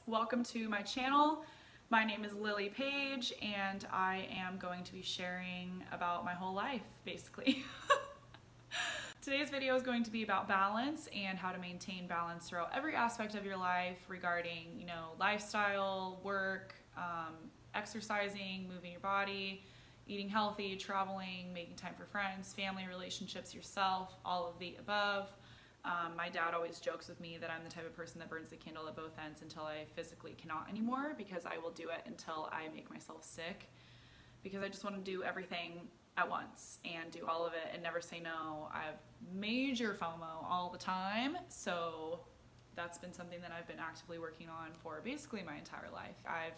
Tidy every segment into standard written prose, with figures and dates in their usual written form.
welcome to my channel. My name is Lily Page and I am going to be sharing about my whole life, basically. Today's video is going to be about balance and how to maintain balance throughout every aspect of your life regarding, lifestyle, work, exercising, moving your body, eating healthy, traveling, making time for friends, family, relationships, yourself, all of the above. My dad always jokes with me that I'm the type of person that burns the candle at both ends until I physically cannot anymore, because I will do it until I make myself sick, because I just want to do everything at once and do all of it and never say no. I have major FOMO all the time, so that's been something that I've been actively working on for basically my entire life. I've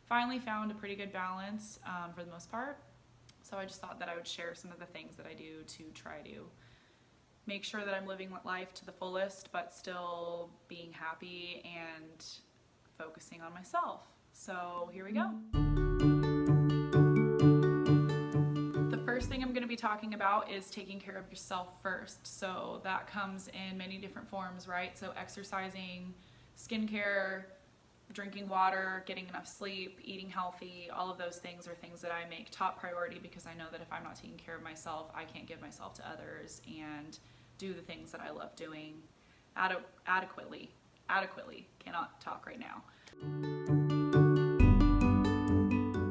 finally found a pretty good balance for the most part, so I just thought that I would share some of the things that I do to try to make sure that I'm living life to the fullest, but still being happy and focusing on myself. So here we go. The first thing I'm going to be talking about is taking care of yourself first. So that comes in many different forms, right? So exercising, skincare, drinking water, getting enough sleep, eating healthy, all of those things are things that I make top priority, because I know that if I'm not taking care of myself, I can't give myself to others and do the things that I love doing adequately. Cannot talk right now.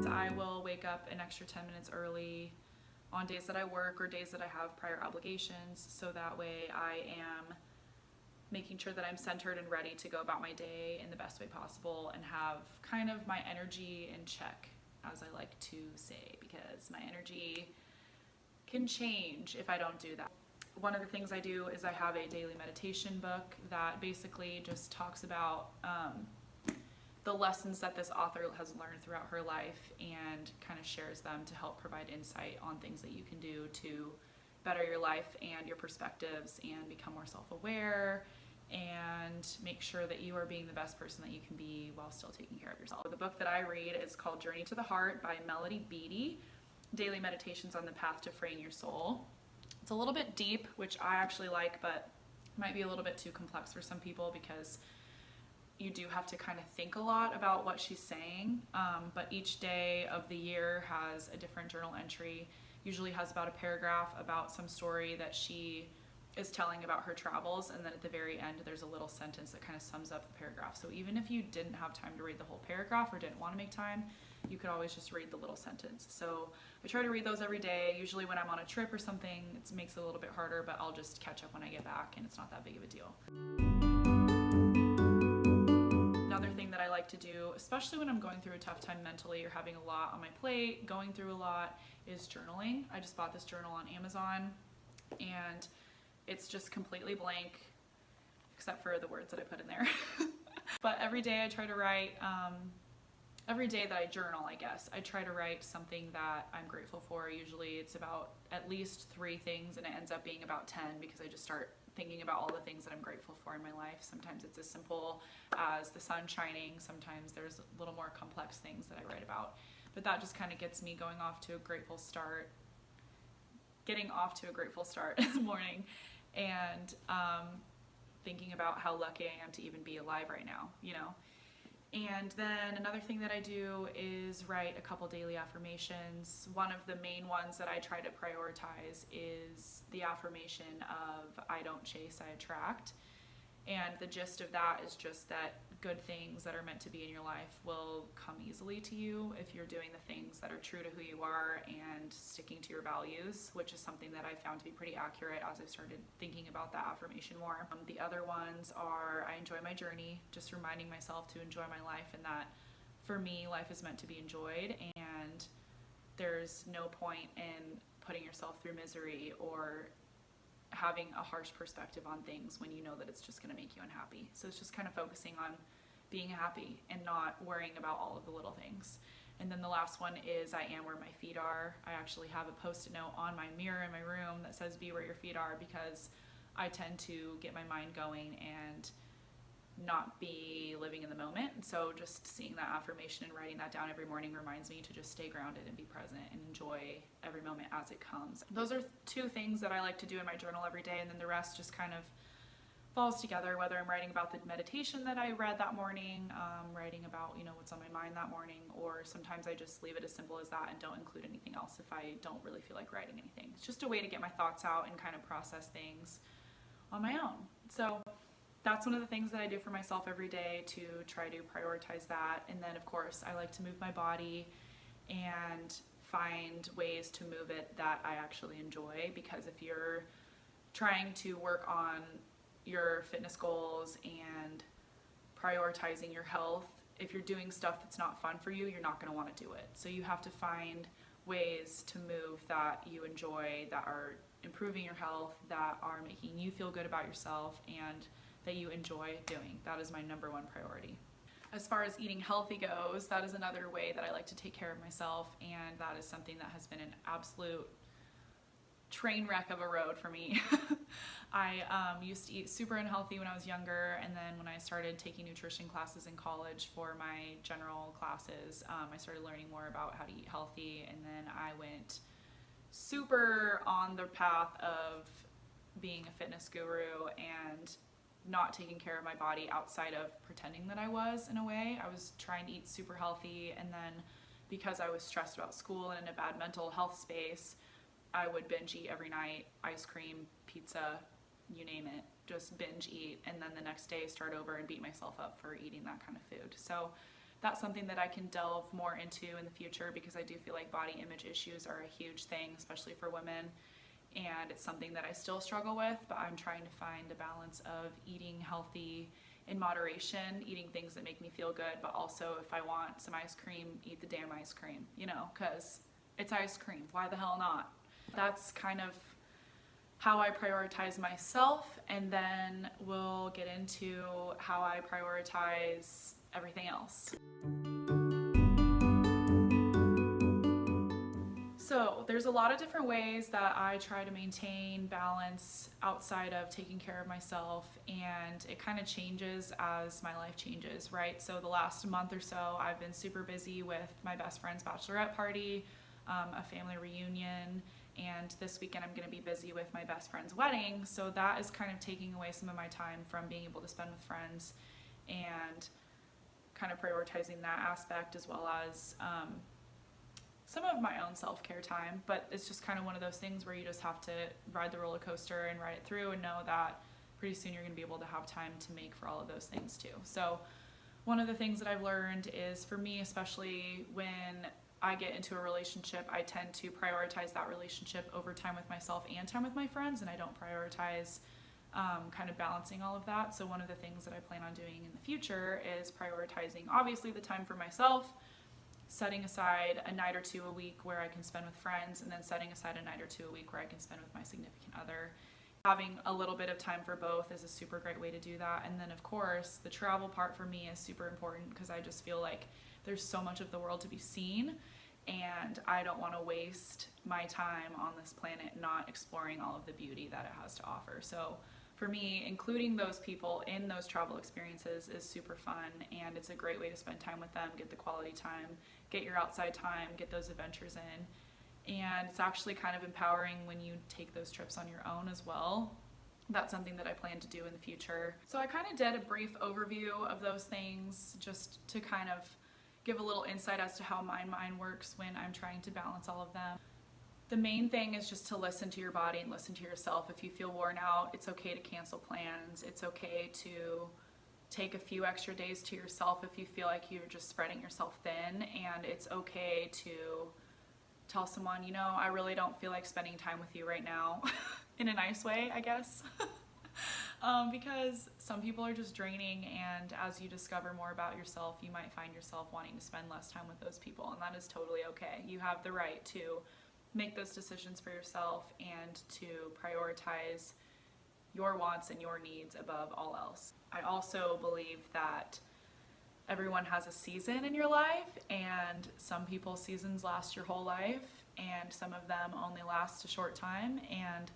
I will wake up an extra 10 minutes early on days that I work or days that I have prior obligations, so that way I am making sure that I'm centered and ready to go about my day in the best way possible and have kind of my energy in check, as I like to say, because my energy can change if I don't do that. One of the things I do is I have a daily meditation book that basically just talks about the lessons that this author has learned throughout her life and kind of shares them to help provide insight on things that you can do to better your life and your perspectives and become more self-aware and make sure that you are being the best person that you can be while still taking care of yourself. The book that I read is called Journey to the Heart by Melody Beattie, Daily Meditations on the Path to Freeing Your Soul. It's a little bit deep, which I actually like, but might be a little bit too complex for some people because you do have to kind of think a lot about what she's saying. But each day of the year has a different journal entry, usually has about a paragraph about some story that she is telling about her travels, and then at the very end there's a little sentence that kind of sums up the paragraph. So even if you didn't have time to read the whole paragraph or didn't want to make time, you could always just read the little sentence. So I try to read those every day. Usually when I'm on a trip or something, it makes it a little bit harder, but I'll just catch up when I get back and it's not that big of a deal. Another thing that I like to do, especially when I'm going through a tough time mentally or having a lot on my plate, going through a lot, is journaling. I just bought this journal on Amazon and it's just completely blank except for the words that I put in there. But every day I try to write, every day that I journal, I guess, I try to write something that I'm grateful for. Usually it's about at least 3 things, and it ends up being about 10 because I just start thinking about all the things that I'm grateful for in my life. Sometimes it's as simple as the sun shining. Sometimes there's a little more complex things that I write about. But that just kind of gets me getting off to a grateful start in the morning, and thinking about how lucky I am to even be alive right now, And then another thing that I do is write a couple daily affirmations. One of the main ones that I try to prioritize is the affirmation of I don't chase, I attract. And the gist of that is just that good things that are meant to be in your life will come easily to you if you're doing the things that are true to who you are and sticking to your values, which is something that I found to be pretty accurate as I've started thinking about that affirmation more. The other ones are I enjoy my journey, just reminding myself to enjoy my life, and that for me, life is meant to be enjoyed, and there's no point in putting yourself through misery or having a harsh perspective on things when you know that it's just going to make you unhappy. So it's just kind of focusing on being happy and not worrying about all of the little things. And then the last one is I am where my feet are. I actually have a post-it note on my mirror in my room that says be where your feet are, because I tend to get my mind going and not be living in the moment. So just seeing that affirmation and writing that down every morning reminds me to just stay grounded and be present and enjoy every moment as it comes. Those are 2 things that I like to do in my journal every day, and then the rest just kind of falls together, whether I'm writing about the meditation that I read that morning, writing about, what's on my mind that morning, or sometimes I just leave it as simple as that and don't include anything else if I don't really feel like writing anything. It's just a way to get my thoughts out and kind of process things on my own. So that's one of the things that I do for myself every day to try to prioritize that. And then of course I like to move my body and find ways to move it that I actually enjoy, because if you're trying to work on your fitness goals and prioritizing your health, if you're doing stuff that's not fun for you, you're not going to want to do it. So you have to find ways to move that you enjoy, that are improving your health, that are making you feel good about yourself, and that you enjoy doing. That is my number one priority. As far as eating healthy goes, that is another way that I like to take care of myself, and that is something that has been an absolute train wreck of a road for me. I used to eat super unhealthy when I was younger, and then when I started taking nutrition classes in college for my general classes, I started learning more about how to eat healthy, and then I went super on the path of being a fitness guru and not taking care of my body outside of pretending that I was, in a way. I was trying to eat super healthy, and then because I was stressed about school and in a bad mental health space, I would binge eat every night, ice cream, pizza, you name it, just binge eat, and then the next day start over and beat myself up for eating that kind of food. So that's something that I can delve more into in the future, because I do feel like body image issues are a huge thing, especially for women, and it's something that I still struggle with, but I'm trying to find a balance of eating healthy in moderation, eating things that make me feel good, but also if I want some ice cream, eat the damn ice cream, because it's ice cream, why the hell not? That's kind of how I prioritize myself, and then we'll get into how I prioritize everything else. So there's a lot of different ways that I try to maintain balance outside of taking care of myself, and it kind of changes as my life changes, right? So the last month or so I've been super busy with my best friend's bachelorette party, a family reunion, and this weekend I'm going to be busy with my best friend's wedding, so that is kind of taking away some of my time from being able to spend with friends and kind of prioritizing that aspect, as well as some of my own self-care time. But it's just kind of one of those things where you just have to ride the roller coaster and ride it through, and know that pretty soon you're going to be able to have time to make for all of those things too. So one of the things that I've learned is, for me, especially when I get into a relationship, I tend to prioritize that relationship over time with myself and time with my friends, and I don't prioritize kind of balancing all of that. So one of the things that I plan on doing in the future is prioritizing, obviously, the time for myself, setting aside a night or two a week where I can spend with friends, and then setting aside a night or two a week where I can spend with my significant other. Having a little bit of time for both is a super great way to do that. And then of course the travel part for me is super important, because I just feel like there's so much of the world to be seen, and I don't want to waste my time on this planet not exploring all of the beauty that it has to offer. So for me, including those people in those travel experiences is super fun, and it's a great way to spend time with them, get the quality time, get your outside time, get those adventures in. And it's actually kind of empowering when you take those trips on your own as well. That's something that I plan to do in the future. So I kind of did a brief overview of those things, just to kind of give a little insight as to how my mind works when I'm trying to balance all of them. The main thing is just to listen to your body and listen to yourself. If you feel worn out, it's okay to cancel plans. It's okay to take a few extra days to yourself if you feel like you're just spreading yourself thin. And it's okay to tell someone, I really don't feel like spending time with you right now, in a nice way, I guess. Because some people are just draining, and as you discover more about yourself, you might find yourself wanting to spend less time with those people, and that is totally okay. You have the right to make those decisions for yourself and to prioritize your wants and your needs above all else. I also believe that everyone has a season in your life, and some people's seasons last your whole life, and some of them only last a short time, and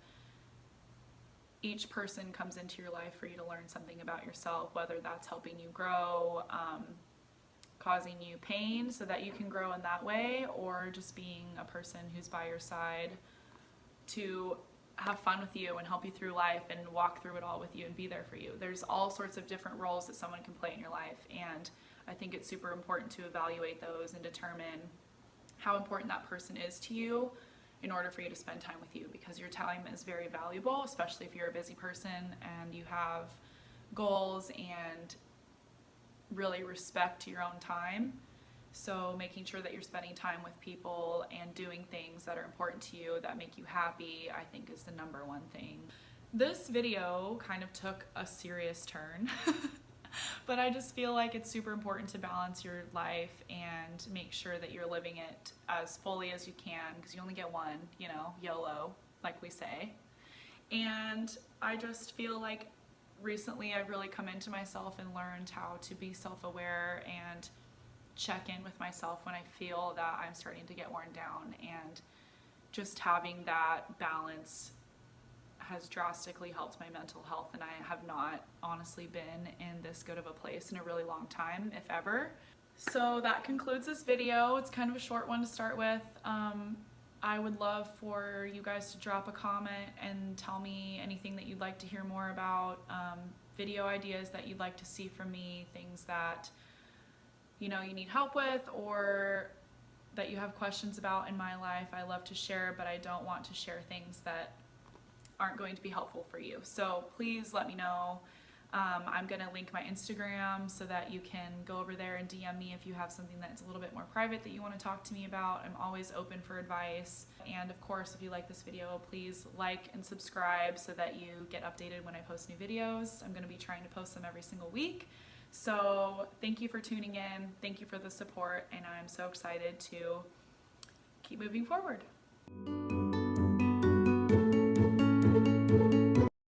each person comes into your life for you to learn something about yourself, whether that's helping you grow, causing you pain so that you can grow in that way, or just being a person who's by your side to have fun with you and help you through life and walk through it all with you and be there for you. There's all sorts of different roles that someone can play in your life, and I think it's super important to evaluate those and determine how important that person is to you in order for you to spend time with you, because your time is very valuable, especially if you're a busy person and you have goals and really respect your own time. So making sure that you're spending time with people and doing things that are important to you, that make you happy, I think is the number one thing. This video kind of took a serious turn, but I just feel like it's super important to balance your life and make sure that you're living it as fully as you can, because you only get one, you know, YOLO, like we say. And I just feel like recently I've really come into myself and learned how to be self-aware and check in with myself when I feel that I'm starting to get worn down, and just having that balance has drastically helped my mental health, and I have not honestly been in this good of a place in a really long time, if ever. So that concludes this video. It's kind of a short one to start with. I would love for you guys to drop a comment and tell me anything that you'd like to hear more about, video ideas that you'd like to see from me, things that you know you need help with or that you have questions about in my life. I love to share, but I don't want to share things that aren't going to be helpful for you. So please let me know. I'm gonna link my Instagram so that you can go over there and DM me if you have something that's a little bit more private that you want to talk to me about. I'm always open for advice. And of course, if you like this video, please like and subscribe so that you get updated when I post new videos. I'm gonna be trying to post them every single week. So thank you for tuning in. Thank you for the support, and I'm so excited to keep moving forward.